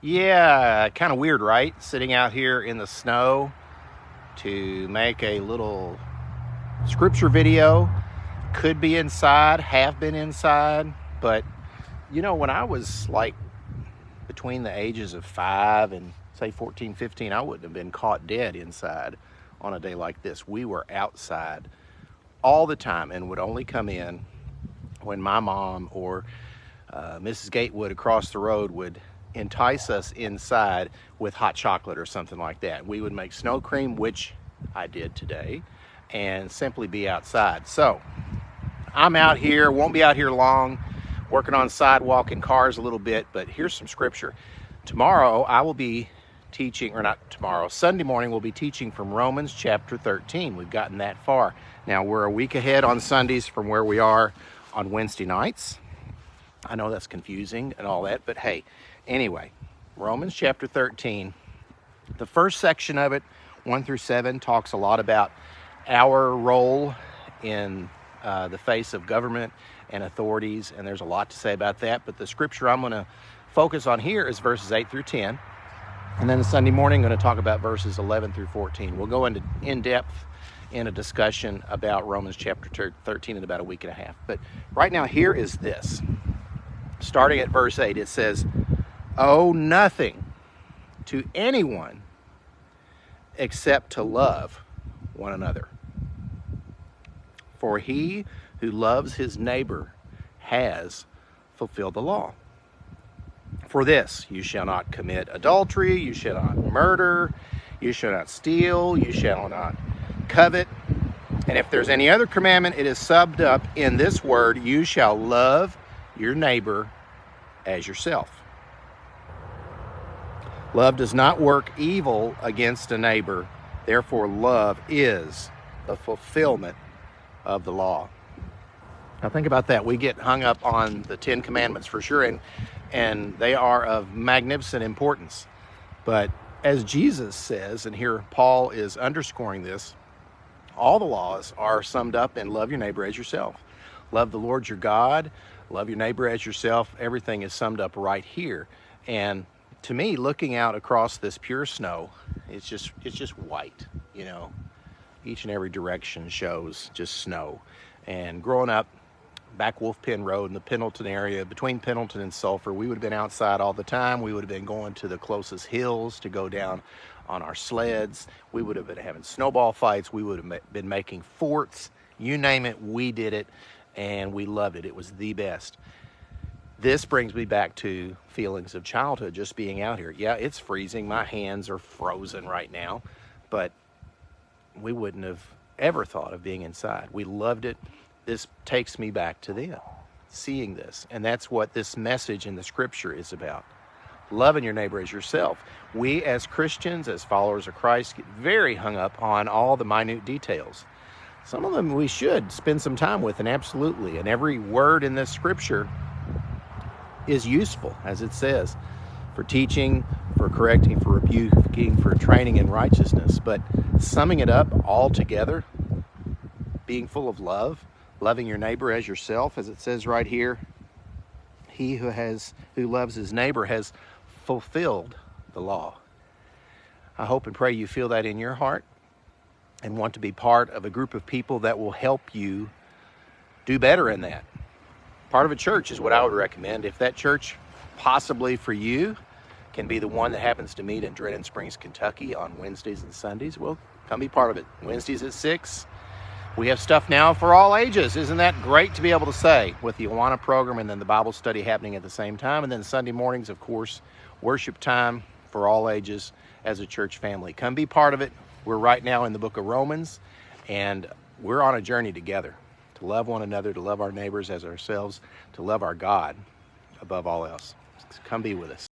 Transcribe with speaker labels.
Speaker 1: Yeah, kind of weird, right? Sitting out here in the snow to make a little scripture video. Could be inside, have been inside, but when I was like between the ages of 5 and say 14, 15, I wouldn't have been caught dead inside on a day like this. We were outside all the time and would only come in when my mom or Mrs. Gatewood across the road would entice us inside with hot chocolate or something like that. We would make snow cream, which I did today, and simply be outside. So I'm out here, won't be out here long, working on sidewalk and cars a little bit, but here's some scripture. Tomorrow I will be teaching, or not tomorrow, Sunday morning we'll be teaching from Romans chapter 13. We've gotten that far. Now we're a week ahead on Sundays from where we are on Wednesday nights. I know that's confusing and all that, but hey, anyway, Romans chapter 13, the first section of it, 1 through 7, talks a lot about our role in the face of government and authorities, and there's a lot to say about that, but the scripture I'm going to focus on here is verses 8 through 10, and then Sunday morning I'm going to talk about verses 11 through 14. We'll go into in-depth in a discussion about Romans chapter 13 in about a week and a half, but right now here is this. Starting at verse 8, it says, "Owe nothing to anyone except to love one another. For he who loves his neighbor has fulfilled the law. For this, you shall not commit adultery, you shall not murder, you shall not steal, you shall not covet. And if there's any other commandment, it is summed up in this word, you shall love your neighbor as yourself. Love does not work evil against a neighbor. Therefore, love is the fulfillment of the law." Now think about that. We get hung up on the 10 commandments for sure, and they are of magnificent importance. But as Jesus says, and here Paul is underscoring this, all the laws are summed up in love your neighbor as yourself. Love the Lord your God, love your neighbor as yourself. Everything is summed up right here. And to me, looking out across this pure snow, it's just white, Each and every direction shows just snow. And growing up back Wolf Pen Road in the Pendleton area, between Pendleton and Sulphur, we would have been outside all the time. We would have been going to the closest hills to go down on our sleds. We would have been having snowball fights. We would have been making forts. You name it, we did it, and we loved it. It was the best. This brings me back to feelings of childhood, just being out here. Yeah, it's freezing. My hands are frozen right now, but we wouldn't have ever thought of being inside. We loved it. This takes me back to then, seeing this. And that's what this message in the scripture is about. Loving your neighbor as yourself. We as Christians, as followers of Christ, get very hung up on all the minute details. Some of them we should spend some time with, and absolutely. And every word in this scripture is useful, as it says, for teaching, for correcting, for rebuking, for training in righteousness. But summing it up all together, being full of love, loving your neighbor as yourself, as it says right here, he who loves his neighbor has fulfilled the law. I hope and pray you feel that in your heart and want to be part of a group of people that will help you do better in that. Part of a church is what I would recommend. If that church, possibly for you, can be the one that happens to meet in Drennan Springs, Kentucky on Wednesdays and Sundays, well, come be part of it. Wednesdays at 6. We have stuff now for all ages. Isn't that great to be able to say, with the Awana program and then the Bible study happening at the same time? And then Sunday mornings, of course, worship time for all ages as a church family. Come be part of it. We're right now in the book of Romans, and we're on a journey together to love one another, to love our neighbors as ourselves, to love our God above all else. Come be with us.